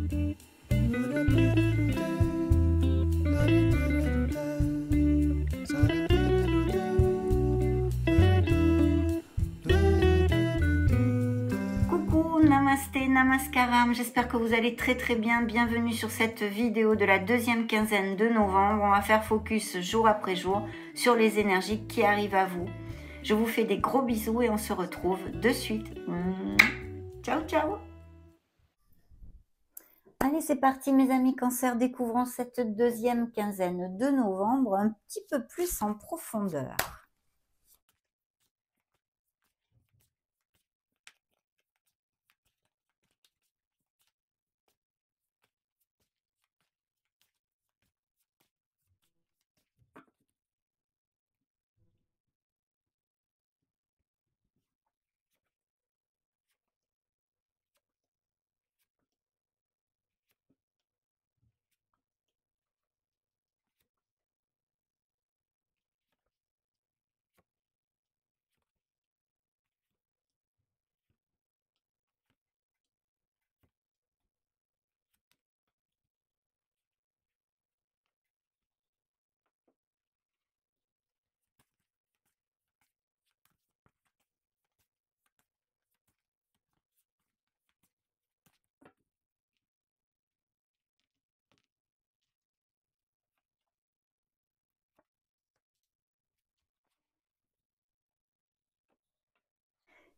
Coucou, namasté, namaskaram, j'espère que vous allez très bien. Bienvenue sur cette vidéo de la deuxième quinzaine de novembre. On va faire focus jour après jour sur les énergies qui arrivent à vous. Je vous fais des gros bisous et on se retrouve de suite. Ciao, ciao. Allez, c'est parti mes amis Cancer, découvrons cette deuxième quinzaine de novembre un petit peu plus en profondeur.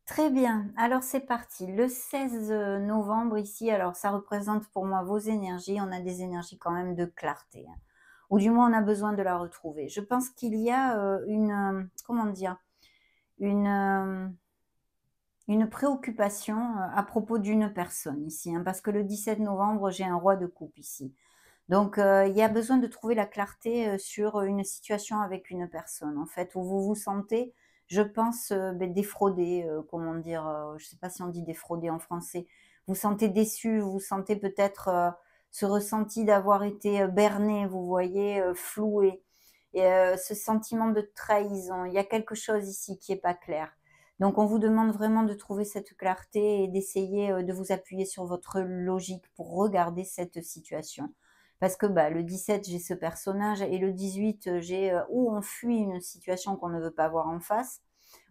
Très bien, alors c'est parti. Le 16 novembre ici, alors ça représente pour moi vos énergies. On a des énergies quand même de clarté, hein, ou du moins on a besoin de la retrouver. Je pense qu'il y a comment dire, une, une préoccupation à propos d'une personne ici, hein, parce que le 17 novembre, j'ai un roi de coupe ici. Donc, il y a besoin de trouver la clarté sur une situation avec une personne, en fait, où vous vous sentez, je pense, défraudé, comment dire, je ne sais pas si on dit défraudé en français. Vous vous sentez déçu, vous sentez peut-être ce ressenti d'avoir été berné, vous voyez, floué. Et ce sentiment de trahison, il y a quelque chose ici qui n'est pas clair. Donc, on vous demande vraiment de trouver cette clarté et d'essayer de vous appuyer sur votre logique pour regarder cette situation. Parce que le 17, j'ai ce personnage et le 18, j'ai où on fuit une situation qu'on ne veut pas voir en face,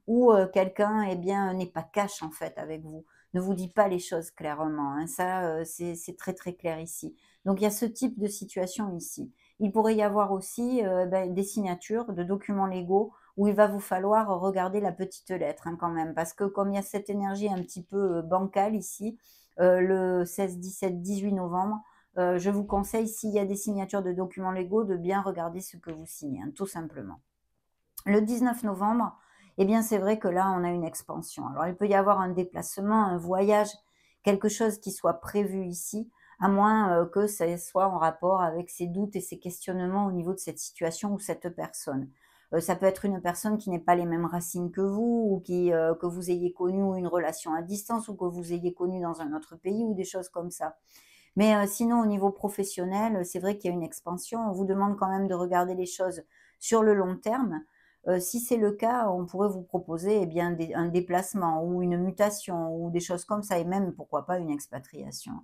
ou quelqu'un n'est pas cash en fait avec vous, ne vous dit pas les choses clairement, hein. Ça, c'est très clair ici. Donc il y a ce type de situation ici. Il pourrait y avoir aussi des signatures de documents légaux où il va vous falloir regarder la petite lettre, hein, quand même, parce que comme il y a cette énergie un petit peu bancale ici, le 16, 17, 18 novembre, je vous conseille, s'il y a des signatures de documents légaux, de bien regarder ce que vous signez, hein, tout simplement. Le 19 novembre, eh bien, c'est vrai que là, on a une expansion. Alors, il peut y avoir un déplacement, un voyage, quelque chose qui soit prévu ici, à moins que ça soit en rapport avec ces doutes et ces questionnements au niveau de cette situation ou cette personne. Ça peut être une personne qui n'est pas les mêmes racines que vous, ou que vous ayez connu une relation à distance, ou que vous ayez connu dans un autre pays, ou des choses comme ça. Mais sinon, au niveau professionnel, c'est vrai qu'il y a une expansion. On vous demande quand même de regarder les choses sur le long terme. Si c'est le cas, on pourrait vous proposer un déplacement ou une mutation ou des choses comme ça, et même, pourquoi pas, une expatriation.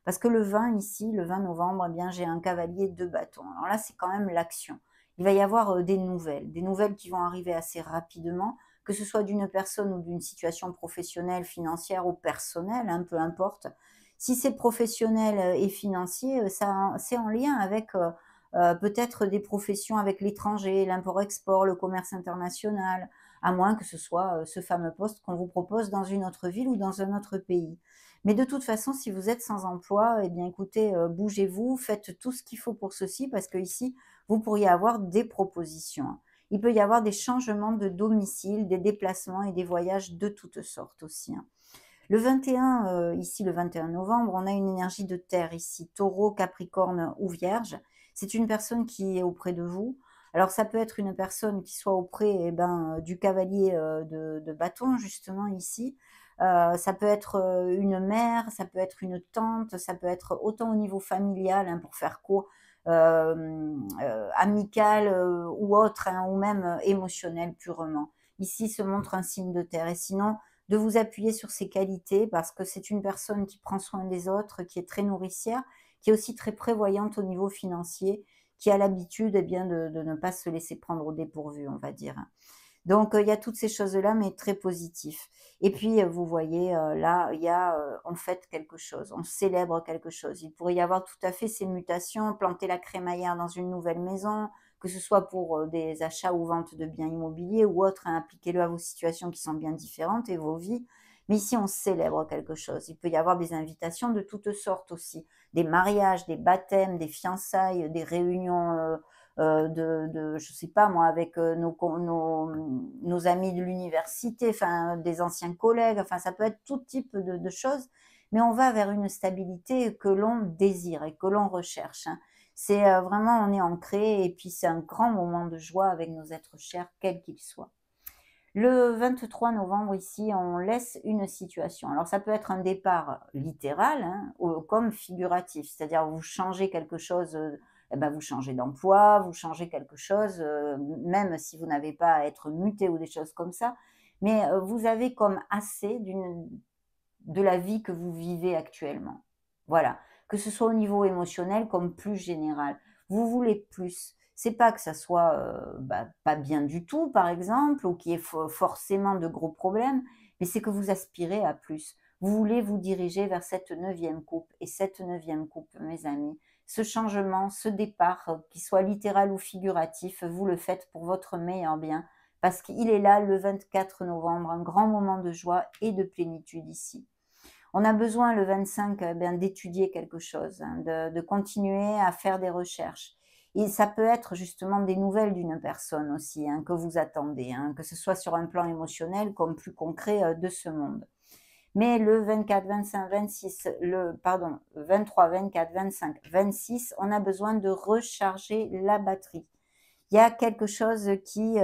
Parce que le 20 ici, le 20 novembre, j'ai un cavalier de bâton. Alors là, c'est quand même l'action. Il va y avoir des nouvelles qui vont arriver assez rapidement, que ce soit d'une personne ou d'une situation professionnelle, financière ou personnelle, hein, peu importe. Si c'est professionnel et financier, c'est en lien avec peut-être des professions avec l'étranger, l'import-export, le commerce international, à moins que ce soit ce fameux poste qu'on vous propose dans une autre ville ou dans un autre pays. Mais de toute façon, si vous êtes sans emploi, eh bien écoutez, bougez-vous, faites tout ce qu'il faut pour ceci, parce que ici, vous pourriez avoir des propositions. Il peut y avoir des changements de domicile, des déplacements et des voyages de toutes sortes aussi, hein. Le 21, ici le 21 novembre, on a une énergie de terre ici, taureau, capricorne ou vierge. C'est une personne qui est auprès de vous. Alors ça peut être une personne qui soit auprès du cavalier de bâton, justement ici. Ça peut être une mère, ça peut être une tante, ça peut être autant au niveau familial, hein, pour faire court, amical ou autre, hein, ou même émotionnel purement. Ici se montre un signe de terre. Et sinon, de vous appuyer sur ses qualités parce que c'est une personne qui prend soin des autres, qui est très nourricière, qui est aussi très prévoyante au niveau financier, qui a l'habitude, eh bien, de ne pas se laisser prendre au dépourvu, on va dire. Donc, il y a toutes ces choses-là, mais très positifs. Et puis, vous voyez, là, il y a, on fête quelque chose, on célèbre quelque chose. Il pourrait y avoir tout à fait ces mutations, planter la crémaillère dans une nouvelle maison, que ce soit pour, des achats ou ventes de biens immobiliers ou autres, hein, appliquez-le à vos situations qui sont bien différentes et vos vies. Mais ici, on célèbre quelque chose. Il peut y avoir des invitations de toutes sortes aussi, des mariages, des baptêmes, des fiançailles, des réunions, je sais pas moi, avec nos amis de l'université, enfin des anciens collègues, enfin ça peut être tout type de choses, mais on va vers une stabilité que l'on désire et que l'on recherche, hein. C'est vraiment, on est ancré et puis c'est un grand moment de joie avec nos êtres chers, quels qu'ils soient. Le 23 novembre, ici, on laisse une situation. Alors, ça peut être un départ littéral, hein, ou comme figuratif, c'est-à-dire vous changez quelque chose, eh ben, vous changez d'emploi, vous changez quelque chose, même si vous n'avez pas à être muté ou des choses comme ça, mais vous avez comme assez de la vie que vous vivez actuellement. Voilà, que ce soit au niveau émotionnel comme plus général. Vous voulez plus. C'est pas que ça soit, pas bien du tout, par exemple, ou qu'il y ait forcément de gros problèmes, mais c'est que vous aspirez à plus. Vous voulez vous diriger vers cette neuvième coupe et cette neuvième coupe, mes amis, ce changement, ce départ, qu'il soit littéral ou figuratif, vous le faites pour votre meilleur bien, parce qu'il est là le 24 novembre, un grand moment de joie et de plénitude ici. On a besoin le 25, d'étudier quelque chose, hein, de continuer à faire des recherches. Et ça peut être justement des nouvelles d'une personne aussi, hein, que vous attendez, hein, que ce soit sur un plan émotionnel comme plus concret, de ce monde. Mais le 24, 25, 26, 23, 24, 25, 26, on a besoin de recharger la batterie. Il y a quelque chose qui,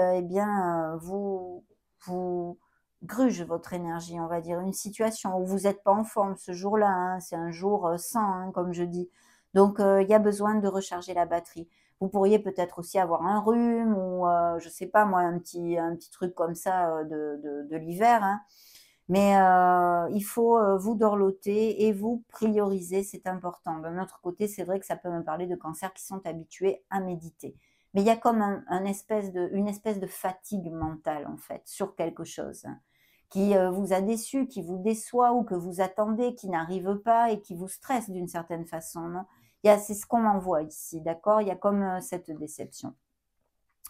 vous gruge votre énergie, on va dire. Une situation où vous n'êtes pas en forme ce jour-là, hein, c'est un jour, sans, hein, comme je dis. Donc, il y a besoin de recharger la batterie. Vous pourriez peut-être aussi avoir un rhume ou, je sais pas moi, un petit truc comme ça, de l'hiver, hein. Mais, il faut, vous dorloter et vous prioriser, c'est important. D'un autre côté, c'est vrai que ça peut me parler de cancers qui sont habitués à méditer. Mais il y a comme une espèce de fatigue mentale, en fait, sur quelque chose, hein, qui, vous a déçu, qui vous déçoit ou que vous attendez, qui n'arrive pas et qui vous stresse d'une certaine façon, non? C'est ce qu'on m'envoie ici, d'accord? Il y a comme, cette déception.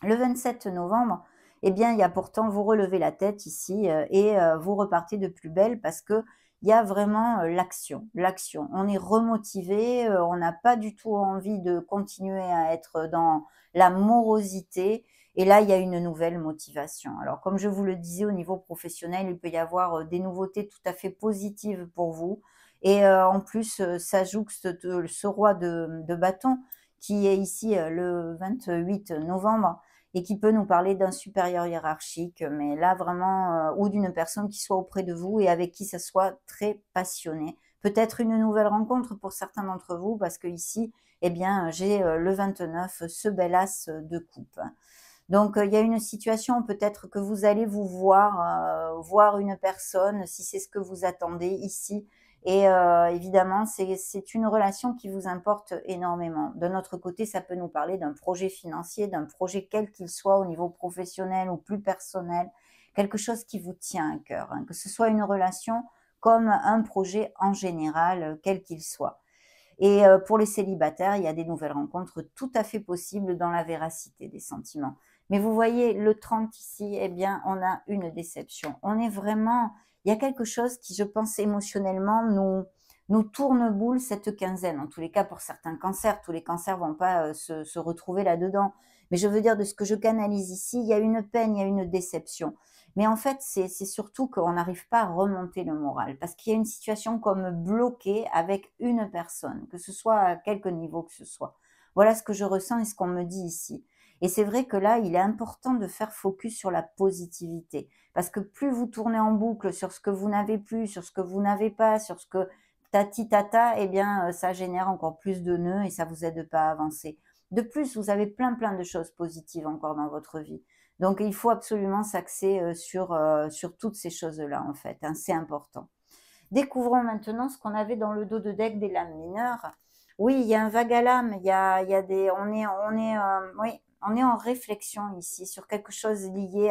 Le 27 novembre, eh bien, il y a pourtant vous relevez la tête ici, et vous repartez de plus belle parce que il y a vraiment, l'action, l'action. On est remotivé, on n'a pas du tout envie de continuer à être dans la morosité et là, il y a une nouvelle motivation. Alors comme je vous le disais au niveau professionnel, il peut y avoir, des nouveautés tout à fait positives pour vous et en plus, s'ajoute ce roi de bâton qui est ici, le 28 novembre et qui peut nous parler d'un supérieur hiérarchique, mais là vraiment, ou d'une personne qui soit auprès de vous et avec qui ça soit très passionné. Peut-être une nouvelle rencontre pour certains d'entre vous parce que ici, eh bien, j'ai, le 29, ce bel as de coupe. Donc, il y a une situation peut-être que vous allez vous voir une personne, si c'est ce que vous attendez ici et évidemment, c'est une relation qui vous importe énormément. De notre côté, ça peut nous parler d'un projet financier, d'un projet quel qu'il soit au niveau professionnel ou plus personnel, quelque chose qui vous tient à cœur, hein, que ce soit une relation comme un projet en général, quel qu'il soit. Et pour les célibataires, il y a des nouvelles rencontres tout à fait possibles dans la véracité des sentiments. Mais vous voyez, le 30 ici, eh bien, on a une déception. On est vraiment, il y a quelque chose qui, je pense, émotionnellement, nous tourne boule cette quinzaine. En tous les cas, pour certains cancers, tous les cancers vont pas se retrouver là-dedans. Mais je veux dire, de ce que je canalise ici, il y a une peine, il y a une déception. Mais en fait, c'est surtout qu'on n'arrive pas à remonter le moral parce qu'il y a une situation comme bloquée avec une personne, que ce soit à quelque niveau que ce soit. Voilà ce que je ressens et ce qu'on me dit ici. Et c'est vrai que là, il est important de faire focus sur la positivité parce que plus vous tournez en boucle sur ce que vous n'avez plus, sur ce que vous n'avez pas, sur ce que tati tata, eh bien, ça génère encore plus de nœuds et ça vous aide pas à avancer. De plus, vous avez plein de choses positives encore dans votre vie. Donc il faut absolument s'axer, sur toutes ces choses-là, en fait, hein, c'est important. Découvrons maintenant ce qu'on avait dans le dos de deck des lames mineures. Oui, il y a un vague à l'âme, il y a des oui, on est en réflexion ici sur quelque chose lié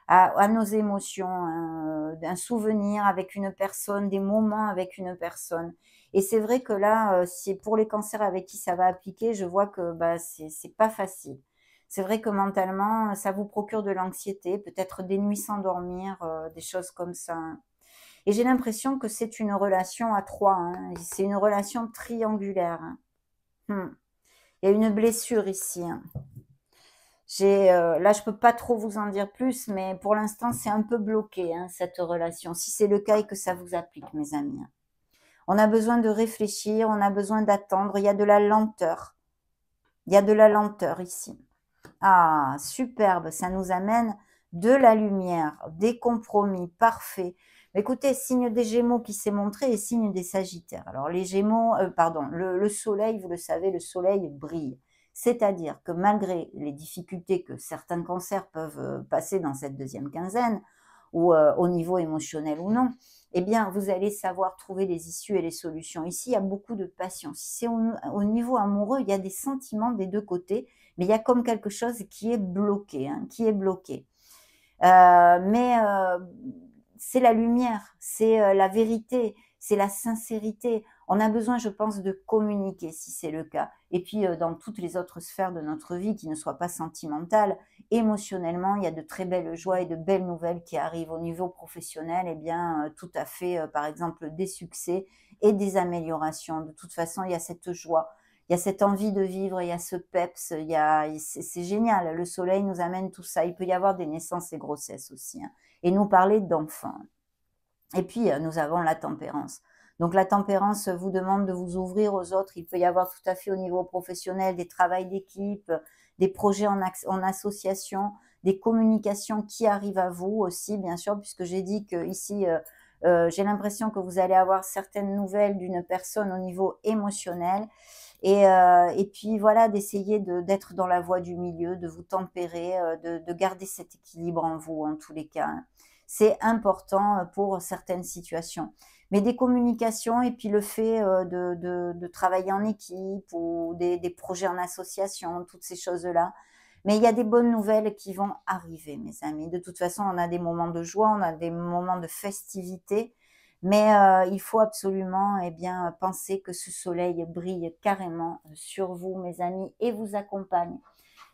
à nos émotions, un souvenir avec une personne, des moments avec une personne. Et c'est vrai que là, c'est pour les cancers avec qui ça va appliquer, je vois que, bah, c'est pas facile. C'est vrai que mentalement, ça vous procure de l'anxiété, peut-être des nuits sans dormir, des choses comme ça, hein. Et j'ai l'impression que c'est une relation à 3, hein, c'est une relation triangulaire, hein. Mmh. Il y a une blessure ici, hein. Là, je peux pas trop vous en dire plus, mais pour l'instant, c'est un peu bloqué, hein, cette relation. Si c'est le cas et que ça vous applique, mes amis, hein. On a besoin de réfléchir, on a besoin d'attendre, il y a de la lenteur. Il y a de la lenteur ici. Ah, superbe, ça nous amène de la lumière, des compromis, parfait. Écoutez, signe des Gémeaux qui s'est montré et signe des Sagittaires. Alors les Gémeaux, pardon, le Soleil, vous le savez, le Soleil brille. C'est-à-dire que malgré les difficultés que certains cancers peuvent passer dans cette deuxième quinzaine, ou au niveau émotionnel ou non, eh bien, vous allez savoir trouver les issues et les solutions. Ici, il y a beaucoup de passion. Si c'est au niveau amoureux, il y a des sentiments des deux côtés, mais il y a comme quelque chose qui est bloqué, hein, qui est bloqué. Mais c'est la lumière, c'est la vérité, c'est la sincérité. On a besoin, je pense, de communiquer si c'est le cas. Et puis, dans toutes les autres sphères de notre vie qui ne soient pas sentimentales, émotionnellement, il y a de très belles joies et de belles nouvelles qui arrivent au niveau professionnel. Eh bien, tout à fait, par exemple, des succès et des améliorations. De toute façon, il y a cette joie, il y a cette envie de vivre, il y a ce peps, c'est génial. Le soleil nous amène tout ça. Il peut y avoir des naissances et grossesses aussi, hein, et nous parler d'enfants. Et puis, nous avons la tempérance. Donc la tempérance vous demande de vous ouvrir aux autres. Il peut y avoir tout à fait au niveau professionnel des travails d'équipe, des projets en association, des communications qui arrivent à vous aussi, bien sûr, puisque j'ai dit que ici, j'ai l'impression que vous allez avoir certaines nouvelles d'une personne au niveau émotionnel. Et puis voilà, d'essayer d'être dans la voie du milieu, de vous tempérer, de garder cet équilibre en vous, en tous les cas, hein. C'est important pour certaines situations. Mais des communications et puis le fait de travailler en équipe ou des projets en association, toutes ces choses-là. Mais il y a des bonnes nouvelles qui vont arriver, mes amis. De toute façon, on a des moments de joie, on a des moments de festivité, mais il faut absolument, eh bien, penser que ce soleil brille carrément sur vous, mes amis, et vous accompagne.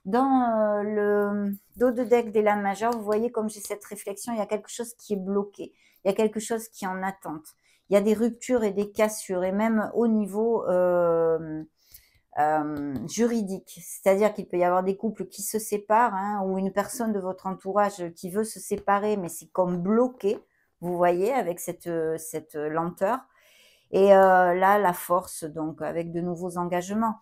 Dans le dos de deck des lames majeures, vous voyez comme j'ai cette réflexion, il y a quelque chose qui est bloqué, il y a quelque chose qui est en attente. Il y a des ruptures et des cassures, et même au niveau juridique. C'est-à-dire qu'il peut y avoir des couples qui se séparent, hein, ou une personne de votre entourage qui veut se séparer, mais c'est comme bloqué, vous voyez, avec cette lenteur. Et là, la force, donc, avec de nouveaux engagements.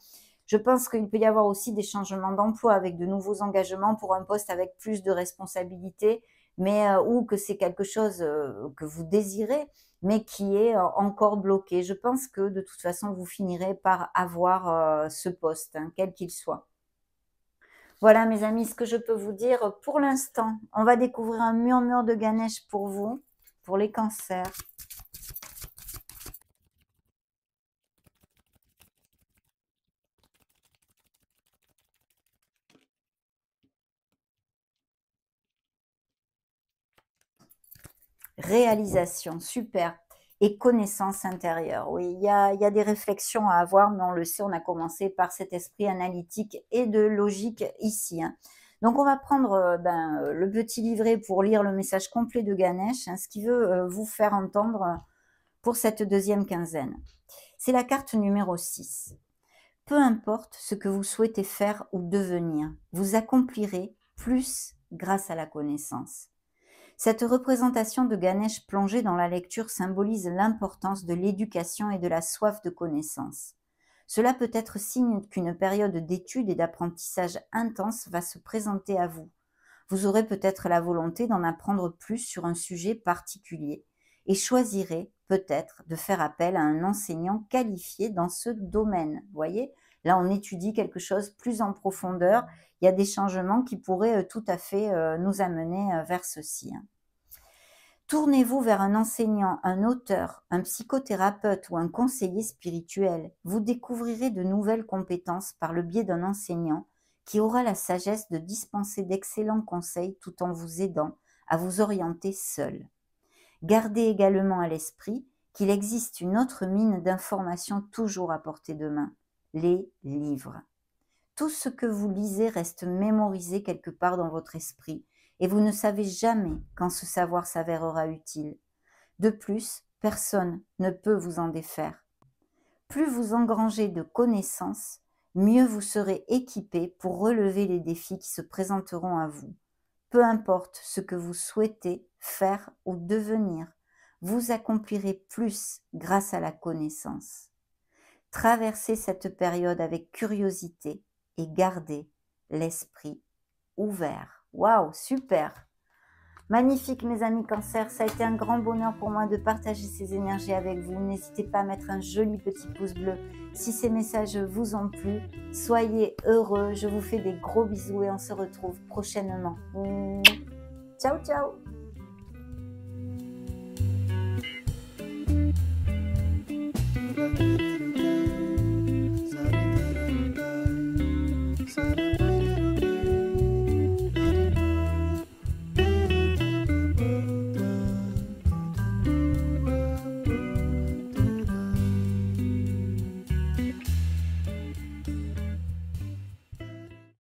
Je pense qu'il peut y avoir aussi des changements d'emploi avec de nouveaux engagements pour un poste avec plus de responsabilités, mais ou que c'est quelque chose que vous désirez, mais qui est encore bloqué. Je pense que de toute façon, vous finirez par avoir ce poste, hein, quel qu'il soit. Voilà, mes amis, ce que je peux vous dire pour l'instant. On va découvrir un murmure de Ganesh pour vous, pour les cancers. Réalisation, super. Et connaissance intérieure. Oui, il y a des réflexions à avoir, mais on le sait, on a commencé par cet esprit analytique et de logique ici, hein. Donc, on va prendre le petit livret pour lire le message complet de Ganesh, hein, ce qu'il veut vous faire entendre pour cette deuxième quinzaine. C'est la carte numéro 6. Peu importe ce que vous souhaitez faire ou devenir, vous accomplirez plus grâce à la connaissance. Cette représentation de Ganesh plongée dans la lecture symbolise l'importance de l'éducation et de la soif de connaissance. Cela peut être signe qu'une période d'études et d'apprentissage intense va se présenter à vous. Vous aurez peut-être la volonté d'en apprendre plus sur un sujet particulier et choisirez peut-être de faire appel à un enseignant qualifié dans ce domaine. Vous voyez, Là, on étudie quelque chose plus en profondeur. Il y a des changements qui pourraient tout à fait nous amener vers ceci, hein. Tournez-vous vers un enseignant, un auteur, un psychothérapeute ou un conseiller spirituel. Vous découvrirez de nouvelles compétences par le biais d'un enseignant qui aura la sagesse de dispenser d'excellents conseils tout en vous aidant à vous orienter seul. Gardez également à l'esprit qu'il existe une autre mine d'informations toujours à portée de main, les livres. Tout ce que vous lisez reste mémorisé quelque part dans votre esprit et vous ne savez jamais quand ce savoir s'avérera utile. De plus, personne ne peut vous en défaire. Plus vous engrangez de connaissances, mieux vous serez équipé pour relever les défis qui se présenteront à vous. Peu importe ce que vous souhaitez faire ou devenir, vous accomplirez plus grâce à la connaissance. Traversez cette période avec curiosité et gardez l'esprit ouvert. Waouh, super! Magnifique mes amis Cancer, ça a été un grand bonheur pour moi de partager ces énergies avec vous. N'hésitez pas à mettre un joli petit pouce bleu si ces messages vous ont plu. Soyez heureux, je vous fais des gros bisous et on se retrouve prochainement. Ciao ciao!